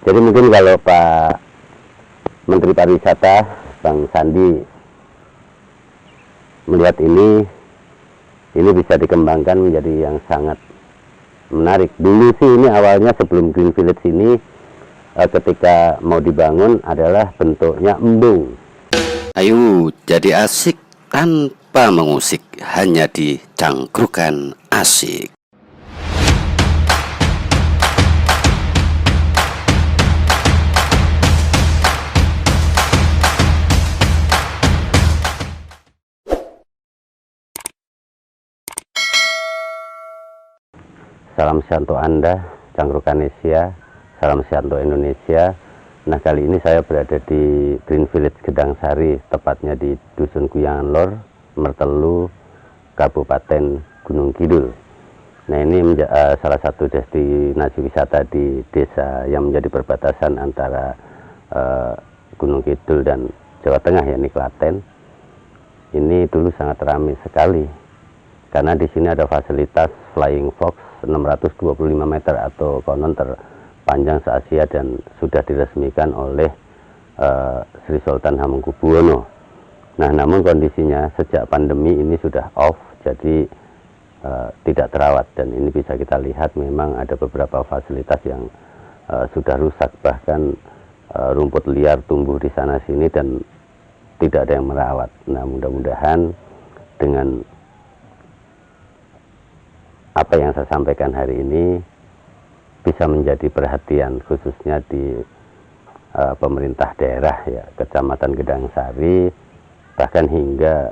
Jadi mungkin kalau Pak Menteri Pariwisata, Bang Sandi, melihat ini bisa dikembangkan menjadi yang sangat menarik. Dulu sih ini awalnya sebelum Green Village ini ketika mau dibangun adalah bentuknya embung. Ayo jadi asik tanpa mengusik, hanya di Cangkrukan Asik. Salam sehat untuk Anda, Cangkrukan Asia, salam sehat untuk Indonesia. Nah, kali ini saya berada di Green Village Gedang Sari, tepatnya di Dusun Guyangan Lor, Mertelu, Kabupaten Gunung Kidul. Nah, ini salah satu destinasi wisata di desa yang menjadi perbatasan antara Gunung Kidul dan Jawa Tengah, yakni Klaten. Ini dulu sangat ramai sekali, karena di sini ada fasilitas Flying Fox 625 meter atau konon terpanjang se-Asia dan sudah diresmikan oleh Sri Sultan Hamengkubuwono. Nah, namun kondisinya sejak pandemi ini sudah off, jadi tidak terawat, dan ini bisa kita lihat memang ada beberapa fasilitas yang sudah rusak, bahkan rumput liar tumbuh di sana sini dan tidak ada yang merawat. Nah, mudah-mudahan dengan apa yang saya sampaikan hari ini bisa menjadi perhatian khususnya di pemerintah daerah, ya, Kecamatan Gedang Sari, bahkan hingga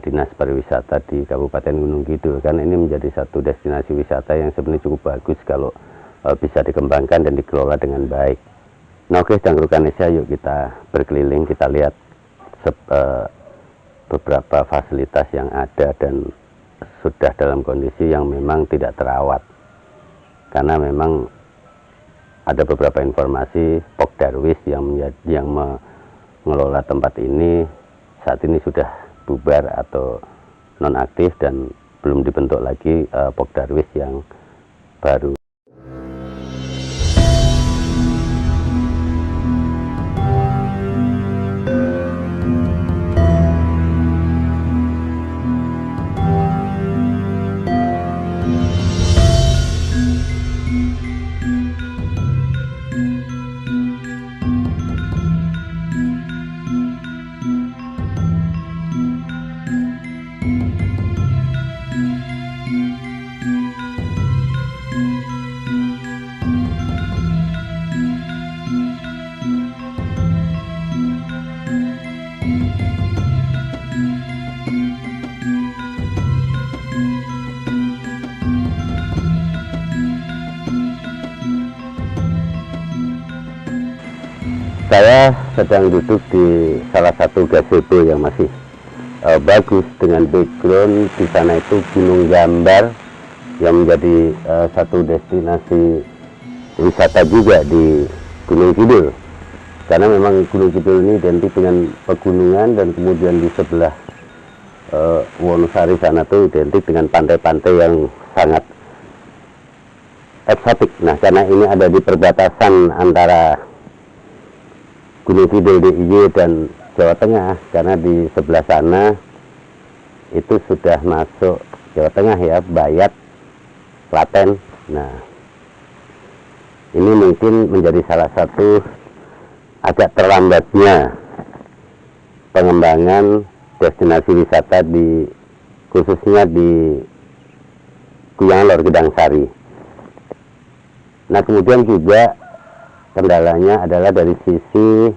Dinas Pariwisata di Kabupaten Gunung Kidul, karena ini menjadi satu destinasi wisata yang sebenarnya cukup bagus kalau bisa dikembangkan dan dikelola dengan baik. Nah, oke, Cangkrukan Asia, yuk kita berkeliling, kita lihat beberapa fasilitas yang ada dan sudah dalam kondisi yang memang tidak terawat, karena memang ada beberapa informasi Pok Darwis yang mengelola tempat ini saat ini sudah bubar atau nonaktif dan belum dibentuk lagi Pok Darwis yang baru. Saya sedang duduk di salah satu gazebo yang masih bagus, dengan background di sana itu Gunung Gambar yang menjadi satu destinasi wisata juga di Gunung Kidul, karena memang Gunung Kidul ini identik dengan pegunungan, dan kemudian di sebelah Wonosari sana tuh identik dengan pantai-pantai yang sangat eksotik. Nah, karena ini ada di perbatasan antara Gunung Kidul DIY dan Jawa Tengah, karena di sebelah sana itu sudah masuk Jawa Tengah, ya, Bayat, Klaten. Nah, ini mungkin menjadi salah satu agak terlambatnya pengembangan destinasi wisata khususnya di Guyangan Lor Gedang Sari. Nah, kemudian juga kendalanya adalah dari sisi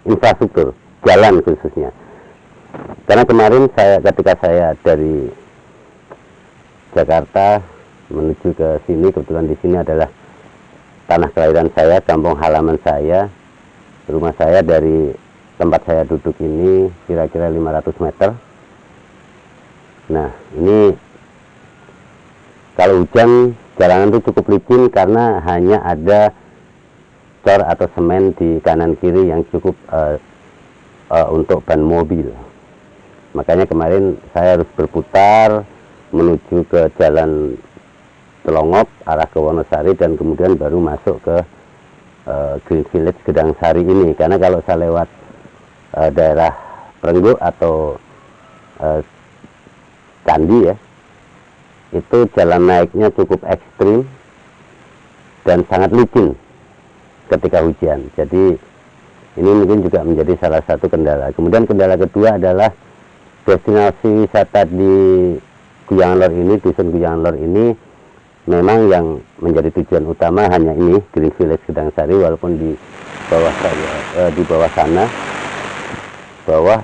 infrastruktur jalan khususnya, karena kemarin ketika saya dari Jakarta menuju ke sini, kebetulan di sini adalah tanah kelahiran saya, kampung halaman saya, rumah saya dari tempat saya duduk ini kira-kira 500 meter. Nah, ini kalau hujan jalanan itu cukup licin karena hanya ada cor atau semen di kanan kiri yang cukup untuk ban mobil. Makanya kemarin saya harus berputar menuju ke jalan Telongop arah ke Wonosari dan kemudian baru masuk ke Green Village Gedang Sari ini. Karena kalau saya lewat daerah Perengguk atau Candi ya, itu jalan naiknya cukup ekstrim dan sangat licin ketika hujan. Jadi ini mungkin juga menjadi salah satu kendala. Kemudian kendala kedua adalah destinasi wisata di Guyangan Lor ini, Dusun Guyangan Lor ini memang yang menjadi tujuan utama hanya ini Green Village Gedang Sari, walaupun di bawah sana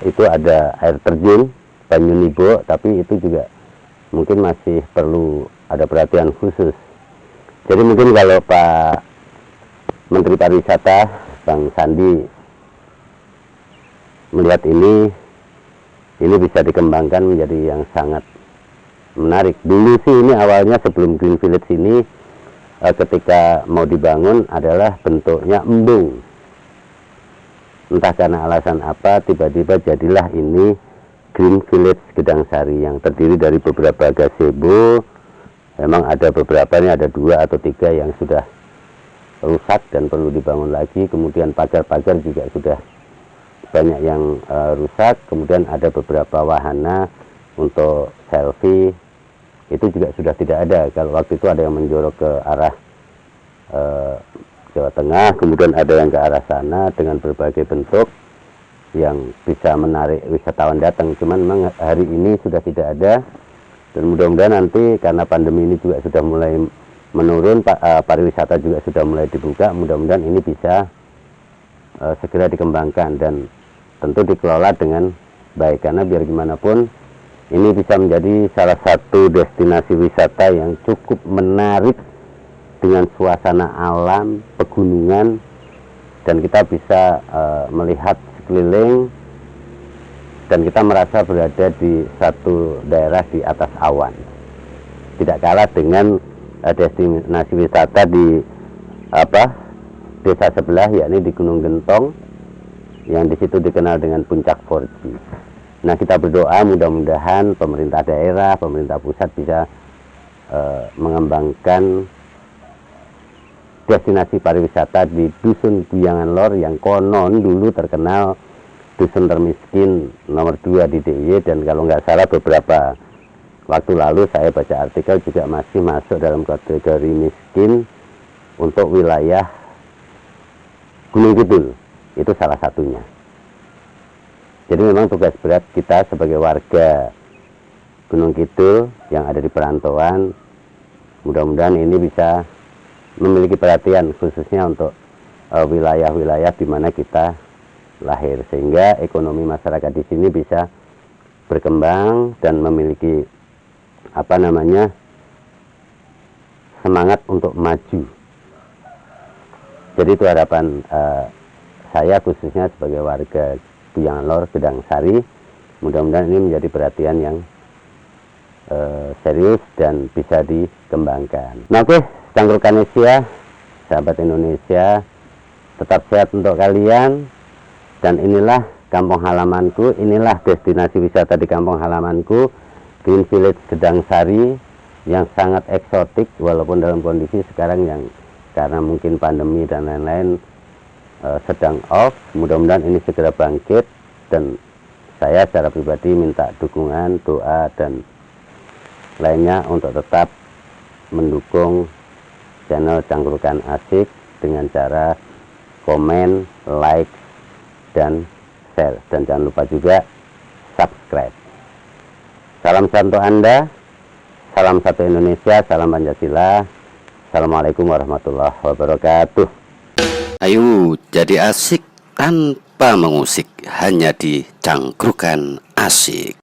itu ada air terjun Banyu Nibo, tapi itu juga mungkin masih perlu ada perhatian khusus. Jadi mungkin kalau Pak Menteri Pariwisata Bang Sandi melihat ini bisa dikembangkan menjadi yang sangat menarik. Dulu sih ini awalnya sebelum Green Village ini ketika mau dibangun adalah bentuknya embung. Entah karena alasan apa tiba-tiba jadilah ini Green Village Gedang Sari yang terdiri dari beberapa gazebo. Memang ada beberapa, ini ada 2 atau 3 yang sudah rusak dan perlu dibangun lagi. Kemudian pagar-pagar juga sudah banyak yang rusak. Kemudian ada beberapa wahana untuk selfie, itu juga sudah tidak ada. Kalau waktu itu ada yang menjorok ke arah Jawa Tengah, kemudian ada yang ke arah sana dengan berbagai bentuk yang bisa menarik wisatawan datang. Cuman memang hari ini sudah tidak ada, dan mudah-mudahan nanti karena pandemi ini juga sudah mulai menurun, pariwisata juga sudah mulai dibuka, mudah-mudahan ini bisa segera dikembangkan dan tentu dikelola dengan baik, karena biar gimana pun ini bisa menjadi salah satu destinasi wisata yang cukup menarik dengan suasana alam, pegunungan, dan kita bisa melihat sekeliling dan kita merasa berada di satu daerah di atas awan. Tidak kalah dengan destinasi wisata di desa sebelah, yakni di Gunung Gentong, yang di situ dikenal dengan Puncak 4G. Nah, kita berdoa mudah-mudahan pemerintah daerah, pemerintah pusat bisa mengembangkan destinasi pariwisata di Dusun Guyangan Lor yang konon dulu terkenal dusun termiskin nomor 2 di DIY, dan kalau nggak salah beberapa waktu lalu saya baca artikel juga masih masuk dalam kategori miskin untuk wilayah Gunung Kidul. Itu salah satunya. Jadi memang tugas berat kita sebagai warga Gunung Kidul yang ada di perantauan, mudah-mudahan ini bisa memiliki perhatian khususnya untuk wilayah-wilayah di mana kita lahir, sehingga ekonomi masyarakat di sini bisa berkembang dan memiliki semangat untuk maju. Jadi itu harapan saya khususnya sebagai warga Guyangan Lor Gedang Sari. Mudah-mudahan ini menjadi perhatian yang serius dan bisa dikembangkan. Nah, oke, Cangkrukanesia, sahabat Indonesia, tetap sehat untuk kalian. Dan inilah kampung halamanku, inilah destinasi wisata di kampung halamanku, Green Village Gedang Sari, yang sangat eksotik walaupun dalam kondisi sekarang yang karena mungkin pandemi dan lain-lain sedang off. Mudah-mudahan ini segera bangkit, dan saya secara pribadi minta dukungan, doa, dan lainnya untuk tetap mendukung channel Cangkrukan Asik dengan cara komen, like, dan share, dan jangan lupa juga subscribe. Salam satu Anda, salam satu Indonesia, salam Pancasila. Assalamualaikum warahmatullahi wabarakatuh. Ayo jadi asik tanpa mengusik, hanya di Cangkrukan Asik.